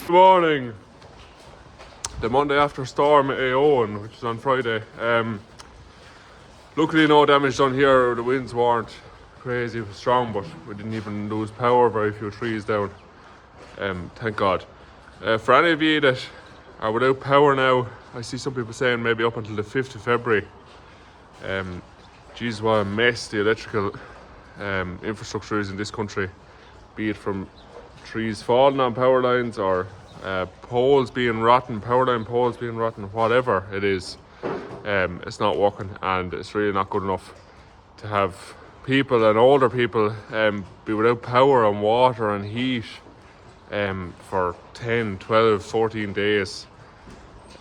Good morning. The Monday after Storm Owen, which is on Friday. Luckily no damage done here. The winds weren't crazy strong, but we didn't even lose power. Very few trees down. Thank God. For any of you that are without power now, I see some people saying maybe up until the 5th of February. Geez, what a mess the electrical infrastructure is in this country. Be it from trees falling on power lines or poles being rotten, power line poles being rotten, whatever it is. It's not working, and it's really not good enough to have people and older people be without power and water and heat for 10, 12, 14 days.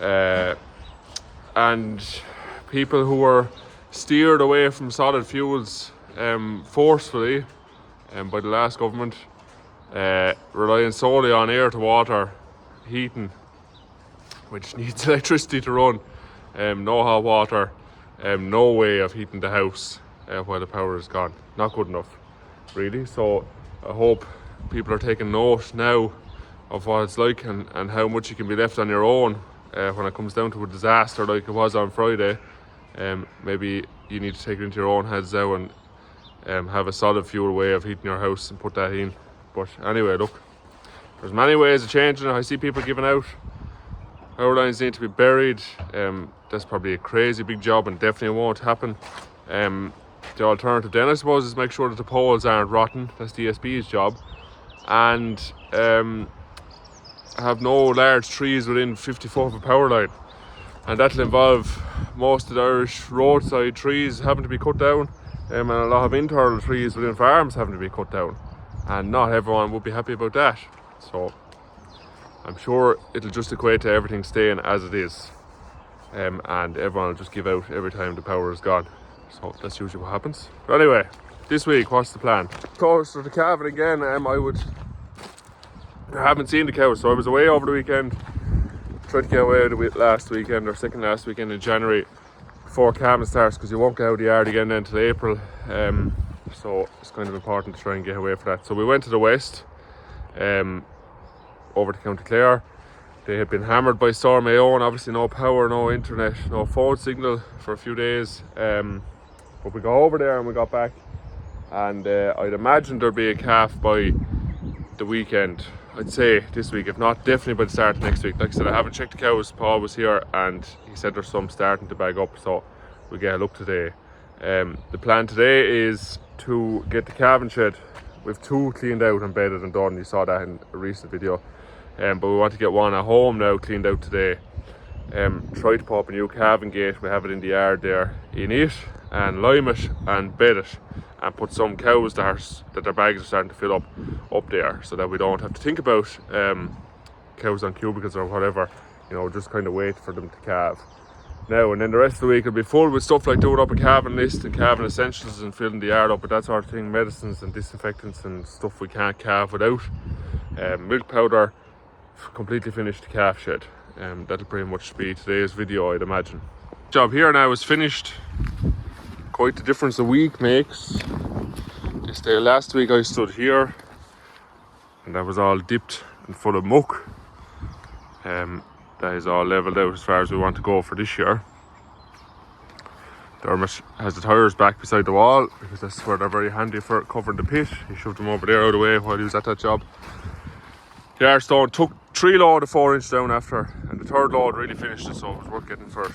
And people who were steered away from solid fuels forcefully by the last government, relying solely on air to water heating, which needs electricity to run, no hot water, no way of heating the house while the power is gone. Not good enough, really. So I hope people are taking note now of what it's like and how much you can be left on your own when it comes down to a disaster like it was on Friday. Maybe you need to take it into your own heads now and have a solid fuel way of heating your house and put that in. But anyway, look, there's many ways of changing it. I see people giving out. Power lines need to be buried. That's probably a crazy big job and definitely won't happen. The alternative then, I suppose, is make sure that the poles aren't rotten. That's the ESB's job. And have no large trees within 50 foot of a power line. And that'll involve most of the Irish roadside trees having to be cut down, and a lot of internal trees within farms having to be cut down. And not everyone would be happy about that. So I'm sure it'll just equate to everything staying as it is. And everyone will just give out every time the power is gone. So that's usually what happens. But anyway, this week, what's the plan? Course for the Calving again. I haven't seen the cows, so I was away over the weekend. Tried to get away last weekend or second last weekend in January before calving starts, because you won't get out of the yard again then until April. So it's kind of important to try and get away for that. So we went to the west, over to County Clare. They had been hammered by Storm Owen. Obviously no power, no internet, no phone signal for a few days. But we got over there and we got back, and I'd imagine there'd be a calf by the weekend. I'd say this week, if not definitely by the start of next week. Like I said, I haven't checked the cows. Paul was here and he said there's some starting to bag up, so we'll get a look today. The plan today is to get the calving shed. We've two cleaned out and bedded and done. You saw that in a recent video. But we want to get one at home now cleaned out today. Try to put up a new calving gate. We have it in the yard there. In it and lime it and bed it and put some cows that their bags are starting to fill up there, so that we don't have to think about cows on cubicles or whatever. You know, just kind of wait for them to calve. Now and then the rest of the week will be full with stuff like doing up a calving list and calving essentials and filling the yard up with that sort of thing, medicines and disinfectants and stuff we can't calve without. Milk powder, completely finished the calf shed. That'll pretty much be today's video, I'd imagine. Job here now is finished. Quite the difference a week makes. This day last week I stood here and that was all dipped and full of muck. That is all levelled out as far as we want to go for this year. Dermot has the tyres back beside the wall because that's where they're very handy for covering the pit. He shoved them over there out of the way while he was at that job. The Arstone took 3 load of 4 inch down after, and the third load really finished it, so it was worth getting for it.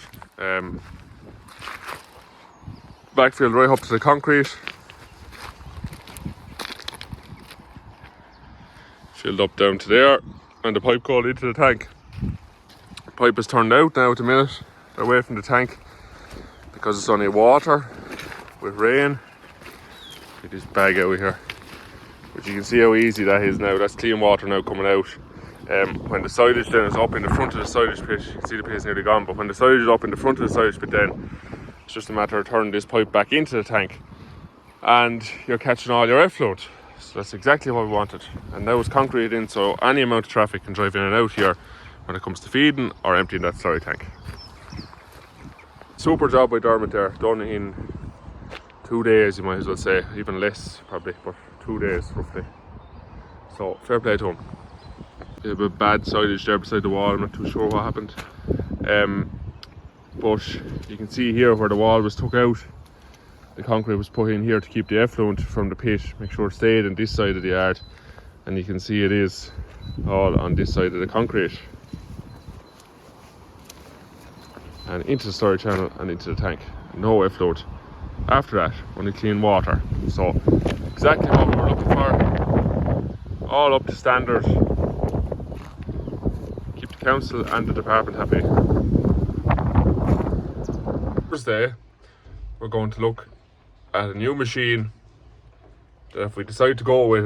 Backfilled right up to the concrete. Filled up down to there, and the pipe going into the tank. The pipe is turned out now at the minute, away from the tank, because it's only water with rain. Get this bag out of here. But you can see how easy that is now. That's clean water now coming out. When the silage then is up in the front of the silage pit, you can see the pit's nearly gone, but when the silage is up in the front of the silage pit, then it's just a matter of turning this pipe back into the tank and you're catching all your effluent. So that's exactly what we wanted. And now it's concrete in, so any amount of traffic can drive in and out here when it comes to feeding or emptying that slurry tank. Super job by Dermot there, done in 2 days, you might as well say, even less probably, but 2 days roughly. So fair play to him. You have a bad silage there beside the wall. I'm not too sure what happened. But you can see here where the wall was took out, the concrete was put in here to keep the effluent from the pit, make sure it stayed on this side of the yard. And you can see it is all on this side of the concrete. And into the storage channel and into the tank. No effluent. After that, only clean water. So exactly what we were looking for. All up to standard. Keep the council and the department happy. Thursday, we're going to look at a new machine that, if we decide to go with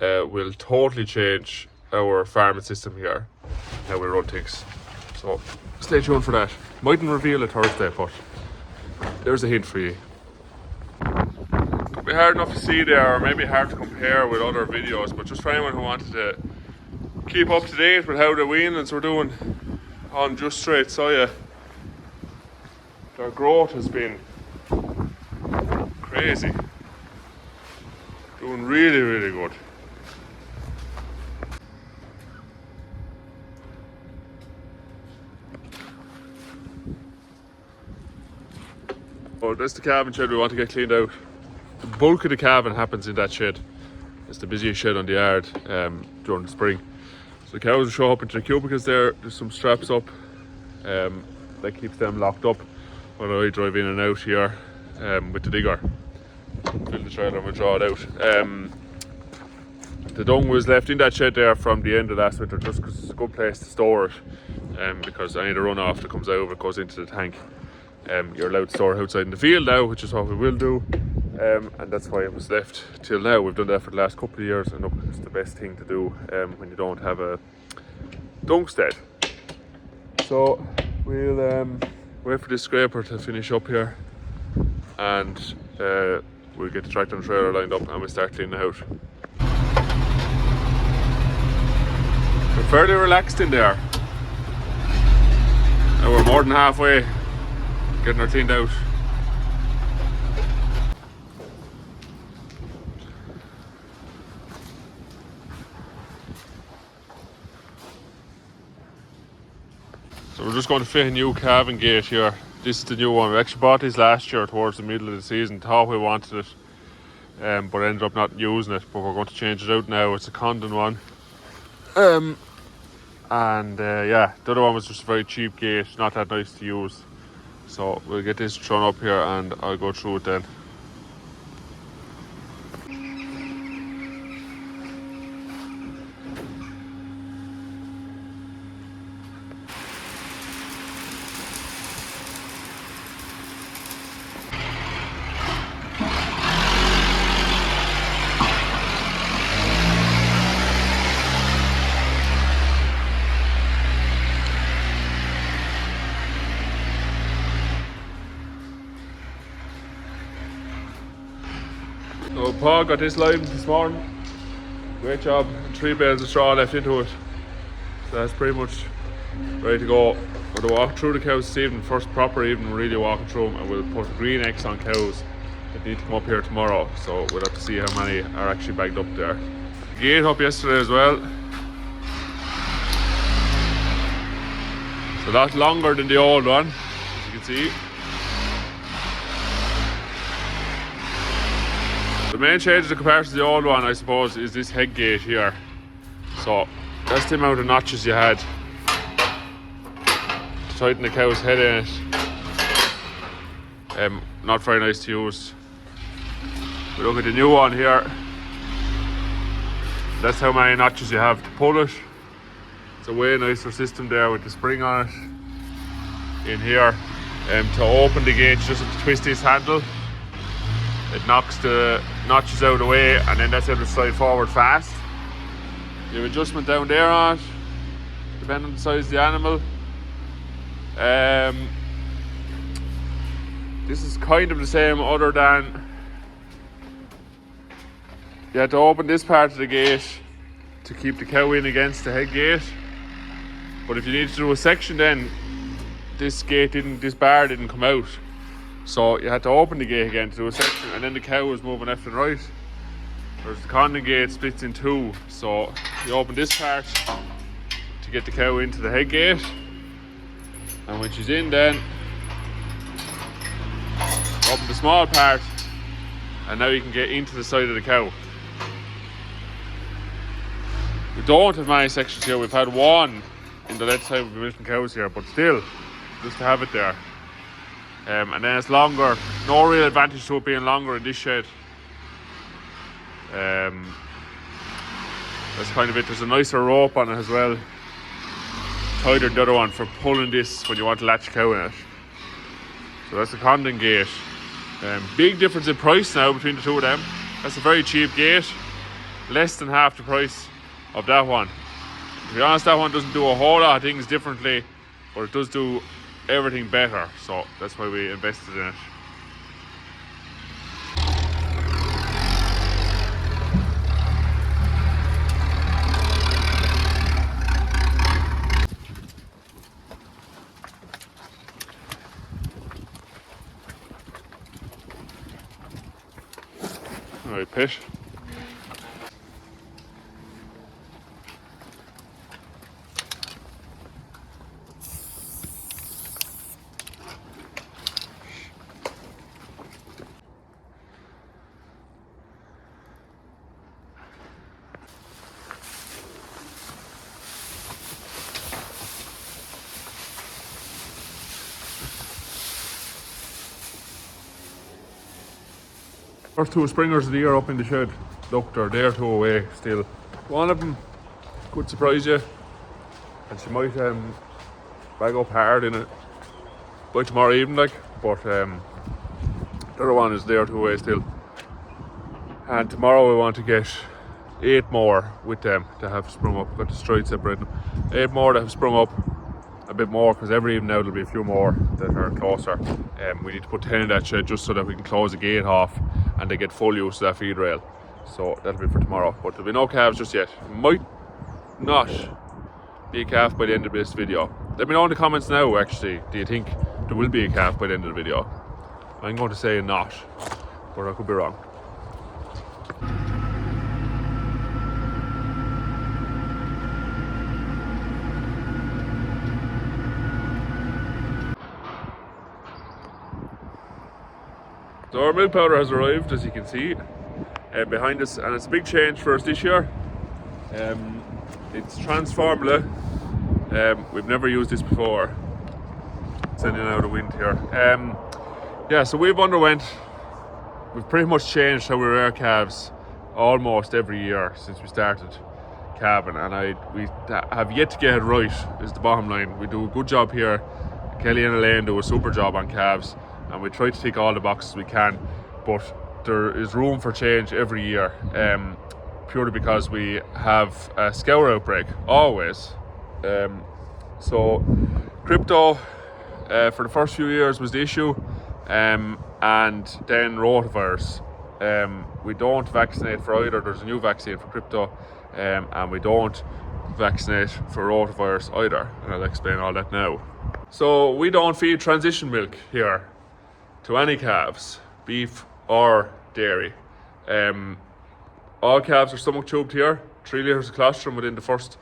it, will totally change our farming system here, how we run things. So stay tuned for that. Mightn't reveal it Thursday, but there's a hint for you. Could be hard enough to see there, or maybe hard to compare with other videos, but just for anyone who wanted to keep up to date with how the weanlings were doing on Just Straight Soya, their growth has been crazy. Doing really, really good. Oh, that's the calving shed we want to get cleaned out. The bulk of the calving happens in that shed. It's the busiest shed on the yard during the spring. So the cows will show up into the cubicles there. There's some straps up that keeps them locked up while I drive in and out here with the digger. Fill the trailer and we'll draw it out. The dung was left in that shed there from the end of last winter just because it's a good place to store it, because any of the runoff that comes out of it goes into the tank. You're allowed to store it outside in the field now, which is what we will do, and that's why it was left till now. We've done that for the last couple of years, and look, it's the best thing to do when you don't have a dung stead. So we'll wait for this scraper to finish up here, and we'll get the tractor and trailer lined up and we'll start cleaning the house. We're fairly relaxed in there. Now we're more than halfway getting her cleaned out. So we're just going to fit a new calving gate here. This is the new one. We actually bought this last year towards the middle of the season. Thought we wanted it, but ended up not using it. But we're going to change it out now. It's a Condon one. Yeah, the other one was just a very cheap gate, not that nice to use. So we'll get this thrown up here and I'll go through it then. So Paul got this line this morning. Great job. 3 bales of straw left into it. So that's pretty much ready to go. We're going to walk through the cows this evening, first proper evening, we're really walking through them, and we'll put green X on cows that need to come up here tomorrow. So we'll have to see how many are actually bagged up there. The gate up yesterday as well. It's a lot longer than the old one, as you can see. The main change in comparison to the old one, I suppose, is this head gate here. So that's the amount of notches you had to tighten the cow's head in it. Not very nice to use. We look at the new one here. That's how many notches you have to pull it. It's a way nicer system there with the spring on it. In here, to open the gate, you just have to twist this handle. It knocks the notches out of the way, and then that's able to slide forward fast. You have adjustment down there on it, depending on the size of the animal. This is kind of the same, other than you have to open this part of the gate to keep the cow in against the head gate. But if you need to do a section, then this bar didn't come out. So you had to open the gate again to do a section, and then the cow was moving left and right. There's the condom gate splits in two, so you open this part to get the cow into the head gate, and when she's in then open the small part, and now you can get into the side of the cow. We don't have many sections here. We've had one in the left side of the milking cows here, but still, just to have it there. And then it's longer. No real advantage to it being longer in this shed. That's kind of it. There's a nicer rope on it as well, tighter than the other one for pulling this when you want to latch a cow in it. So that's the condom gate. Big difference in price now between the two of them. That's a very cheap gate, less than half the price of that one. To be honest, that one doesn't do a whole lot of things differently, but it does do everything better, so that's why we invested in it. Alright, pit. First two springers of the year up in the shed. Look, they're there two away still. One of them could surprise you, and she might bag up hard in it by tomorrow evening, like. But the other one is there two away still. And tomorrow we want to get 8 more with them to have sprung up. Got the stride separating them. 8 more that have sprung up. A bit more, because every evening now there'll be a few more that are closer. We need to put 10 in that shed just so that we can close the gate off and they get full use of that feed rail. So that'll be for tomorrow. But there'll be no calves just yet. Might not be a calf by the end of this video. Let me know in the comments now, actually, do you think there will be a calf by the end of the video? I'm going to say not, but I could be wrong. So our milk powder has arrived, as you can see, behind us, and it's a big change for us this year. It's trans formula. We've never used this before. Sending out the wind here. Yeah, so we've pretty much changed how we rear calves almost every year since we started calving, and we have yet to get it right, is the bottom line. We do a good job here. Kelly and Elaine do a super job on calves, and we try to tick all the boxes we can, but there is room for change every year, purely because we have a scour outbreak always. So crypto for the first few years was the issue, and then rotavirus. We don't vaccinate for either. There's a new vaccine for crypto, and we don't vaccinate for rotavirus either, and I'll explain all that now. So we don't feed transition milk here to any calves, beef or dairy. All calves are stomach tubed here. 3 litres of colostrum within the first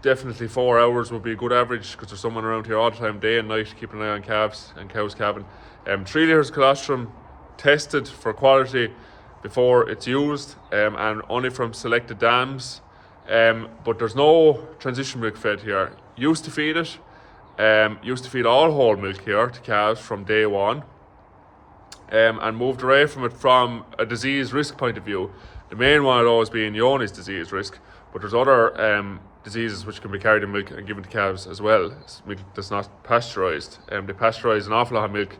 definitely 4 hours would be a good average, because there's someone around here all the time, day and night, keeping an eye on calves and cows calving. 3 litres of colostrum tested for quality before it's used, and only from selected dams. But there's no transition milk fed here. Used to feed it. Used to feed all whole milk here to calves from day one, and moved away from it from a disease risk point of view. The main one would always be Johne's disease risk, but there's other diseases which can be carried in milk and given to calves as well. It's milk that's not pasteurised. They pasteurize an awful lot of milk,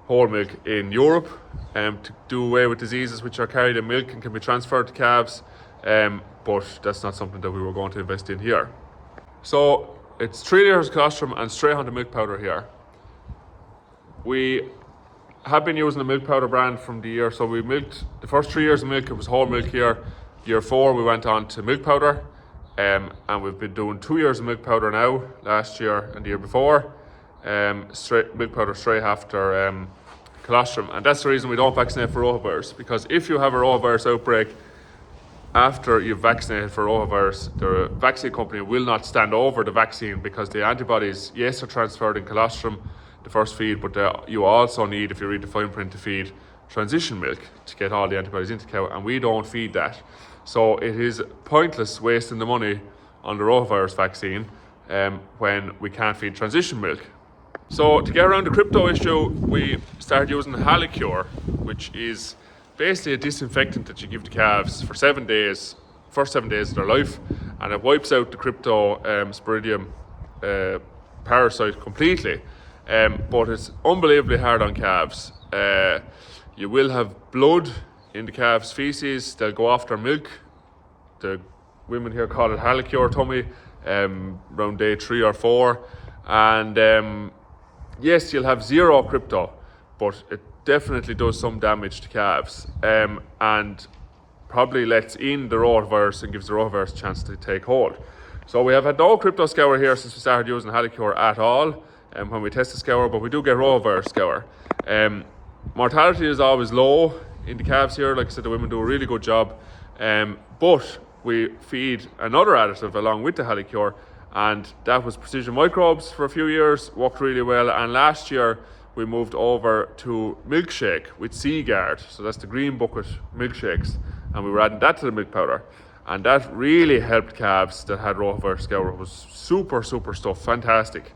whole milk, in Europe, to do away with diseases which are carried in milk and can be transferred to calves, but that's not something that we were going to invest in here. So it's 3 litres of colostrum and straight onto milk powder here. We have been using the milk powder brand from the year, so we milked the first 3 years of milk, it was whole milk here. Year 4 we went on to milk powder, and we've been doing 2 years of milk powder now, last year and the year before. Straight milk powder straight after colostrum, and that's the reason we don't vaccinate for rotavirus, because if you have a rotavirus outbreak after you've vaccinated for rotavirus, the vaccine company will not stand over the vaccine, because the antibodies, yes, are transferred in colostrum, the first feed, but you also need, if you read the fine print, to feed transition milk to get all the antibodies into the cow, and we don't feed that. So it is pointless wasting the money on the rotavirus vaccine when we can't feed transition milk. So to get around the crypto issue, we started using Halicure, which is basically a disinfectant that you give the calves for 7 days, first 7 days of their life, and it wipes out the crypto sporidium parasite completely. But it's unbelievably hard on calves. You will have blood in the calves' feces. They'll go off their milk. The women here call it Halicure tummy around day 3 or 4. And yes, you'll have zero crypto, but it definitely does some damage to calves, and probably lets in the rotavirus and gives the rotavirus a chance to take hold. So we have had no crypto scour here since we started using Halicure at all when we test the scour, but we do get rotavirus scour. Mortality is always low in the calves here. Like I said, the women do a really good job, but we feed another additive along with the Halicure, and that was precision microbes for a few years, worked really well, and last year we moved over to milkshake with Seaguard. So that's the green bucket milkshakes, and we were adding that to the milk powder, and that really helped calves that had rotavirus scour. It was super stuff, fantastic,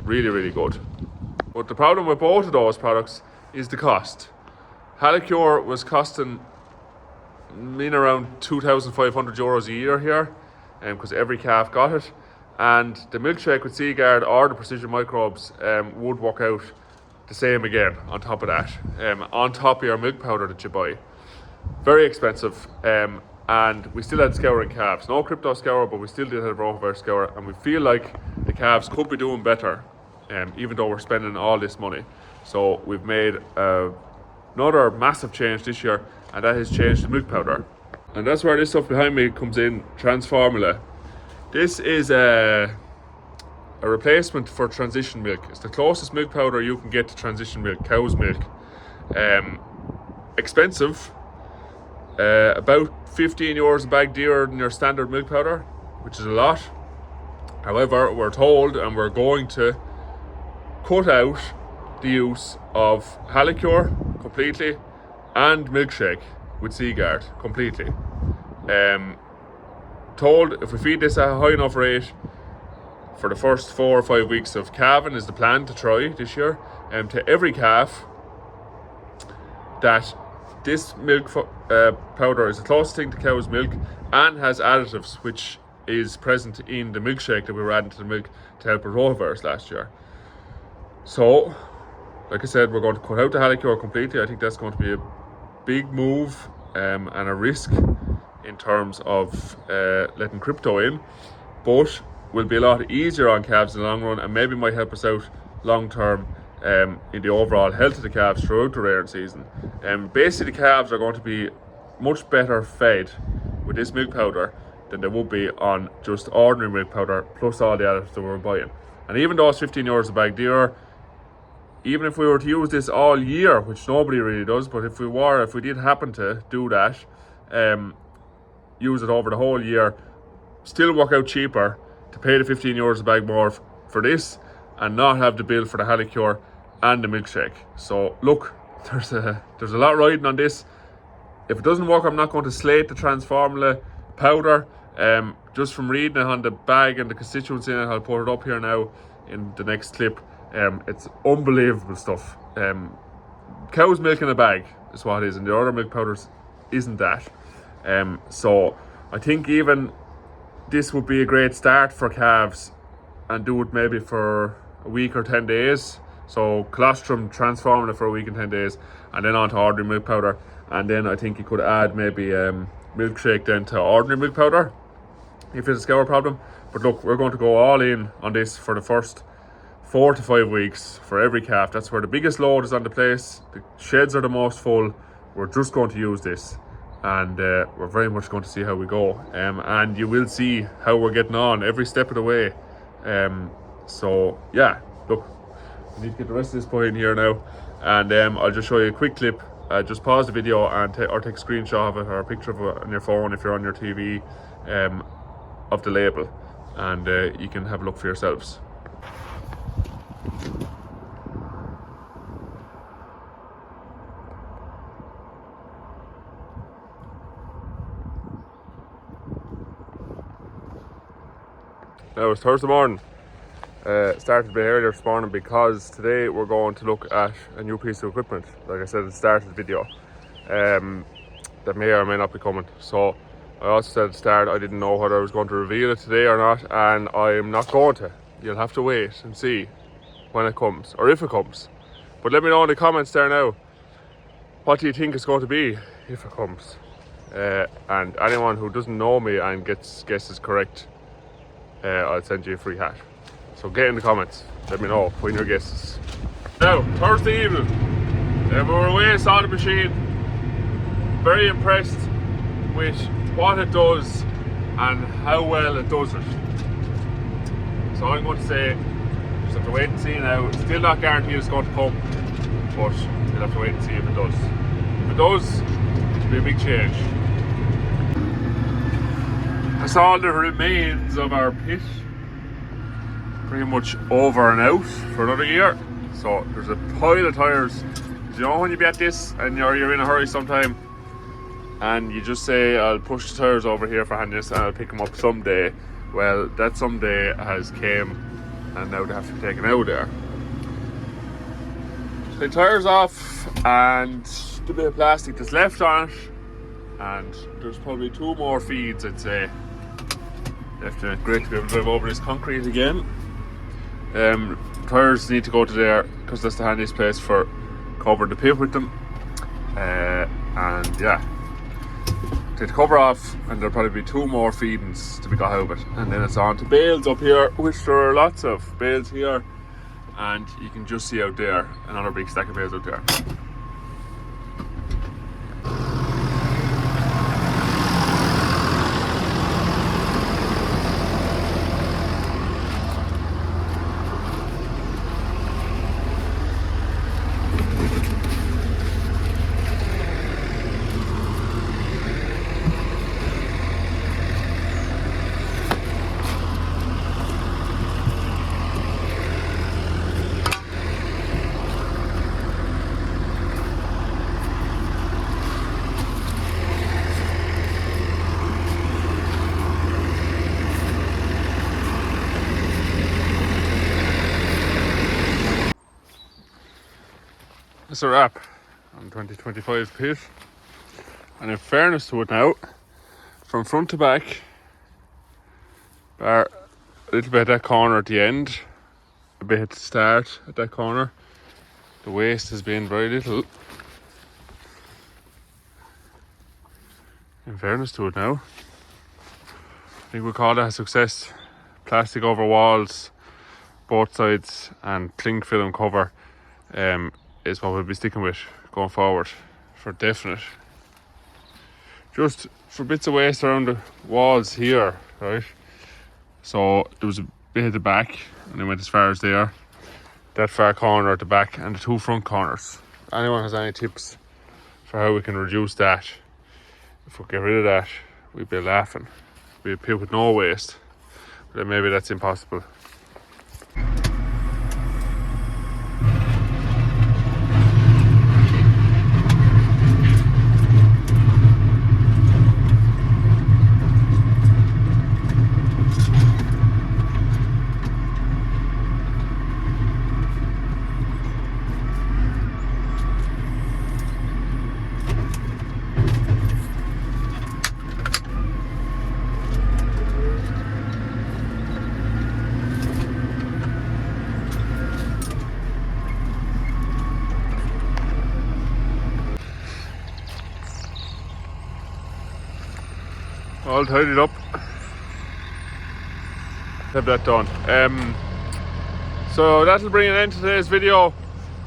really good. But the problem with both of those products is the cost. Halicure was costing in around €2,500 a year here, because every calf got it, and the milkshake with Seaguard or the precision microbes would work out the same again on top of that, on top of your milk powder that you buy. Very expensive, and we still had scouring calves. No crypto scour, but we still did have rotavirus scour, and we feel like the calves could be doing better, even though we're spending all this money. So we've made another massive change this year, and that has changed the milk powder. And that's where this stuff behind me comes in, Transformula. This is a replacement for transition milk. It's the closest milk powder you can get to transition milk, cow's milk. Expensive, about €15 a bag dearer than your standard milk powder, which is a lot. However, we're told, and we're going to cut out the use of Halicure completely and milkshake with Seaguard completely. Told if we feed this at a high enough rate for the first 4 or 5 weeks of calving is the plan to try this year, to every calf, that this milk powder is the closest thing to cow's milk and has additives which is present in the milkshake that we were adding to the milk to help with rotavirus last year. So, like I said, we're going to cut out the Halicure completely. I think that's going to be a big move and a risk in terms of letting crypto in, but will be a lot easier on calves in the long run, and maybe might help us out long term in the overall health of the calves throughout the rearing season. Basically, the calves are going to be much better fed with this milk powder than they would be on just ordinary milk powder plus all the additives that we're buying. And even though it's €15 a bag dearer, even if we were to use this all year, which nobody really does, but if we did happen to do that, use it over the whole year, still work out cheaper to pay the €15 a bag more for this and not have the bill for the Halicure and the milkshake. So look, there's a lot riding on this. If it doesn't work, I'm not going to slate the Transformula powder. Just from reading it on the bag and the constituents in it, I'll put it up here now in the next clip. It's unbelievable stuff. Cow's milk in a bag is what it is, and the other milk powders isn't that. So I think even this would be a great start for calves, and do it maybe for a week or 10 days. So colostrum, Transformula for a week and 10 days, and then on to ordinary milk powder. And then I think you could add maybe milkshake then to ordinary milk powder if it's a scour problem. But look, we're going to go all in on this for the first 4 to 5 weeks for every calf. That's where the biggest load is on the place. The sheds are the most full. We're just going to use this, and we're very much going to see how we go. And you will see how we're getting on every step of the way. So yeah, look, I need to get the rest of this put in here now. and I'll just show you a quick clip. Just pause the video and or take a screenshot of it or a picture of it on your phone if you're on your TV, of the label, and you can have a look for yourselves. Now it's Thursday morning. Started a bit earlier this morning because today we're going to look at a new piece of equipment. Like I said at the start of the video, that may or may not be coming. So I also said at the start I didn't know whether I was going to reveal it today or not, and I'm not going to. You'll have to wait and see when it comes, or if it comes. But let me know in the comments there now, what do you think it's going to be if it comes? And anyone who doesn't know me and gets guesses correct, I'll send you a free hat. So get in the comments, let me know, put in your guesses. Now, Thursday evening, we were away, saw the machine. Very impressed with what it does and how well it does it. So I'm going to say, just have to wait and see now. It's still not guaranteed it's going to come, but you'll have to wait and see if it does. If it does, it'll be a big change. That's all the remains of our pit. Pretty much over and out for another year. So there's a pile of tyres. You know when you be at this and you're in a hurry sometime, and you just say, I'll push the tyres over here for Hannes and I'll pick them up someday. Well, that someday has came, and now they have to be taken out of there. Take tyres off and the bit of plastic that's left on it, and there's probably 2 more feeds, I'd say, left in it. Great to be able to drive over this concrete again. Tyres need to go to there because that's the handiest place for covering the pit with them. And yeah, take the cover off, and there'll probably be 2 more feedings to be got out of it, and then it's on to bales up here, which there are lots of bales here, and you can just see out there another big stack of bales out there. That's a wrap on 2025 pit, and in fairness to it now, from front to back, bar a little bit at that corner at the end, a bit at the start at that corner, the waste has been very little. In fairness to it now, I think we'll call that a success. Plastic over walls, both sides, and cling film cover is what we'll be sticking with going forward, for definite. Just for bits of waste around the walls here, right? So there was a bit at the back, and it went as far as there. That far corner at the back, and the 2 front corners. If anyone has any tips for how we can reduce that, if we get rid of that, we'd be laughing. We'd be a pit with no waste, but maybe that's impossible. All tidied up. Have that done. So that'll bring an end to today's video,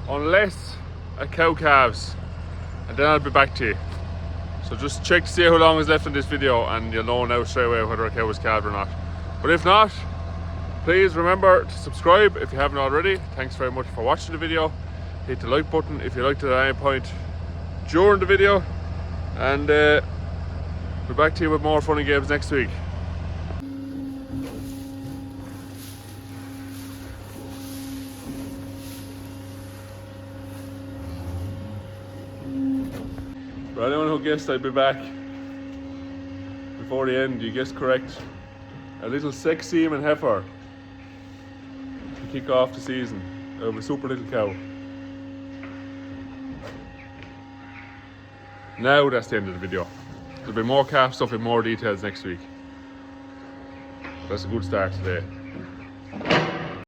unless a cow calves, and then I'll be back to you. So just check to see how long is left in this video, and you'll know now straight away whether a cow was calved or not. But if not, please remember to subscribe if you haven't already. Thanks very much for watching the video, hit the like button if you liked it at any point during the video, and we're back to you with more funny games next week. For anyone who guessed I'd be back before the end, you guessed correct. A little sex semen heifer to kick off the season of a super little cow. Now that's the end of the video. There'll be more calf stuff in more details next week. That's a good start today.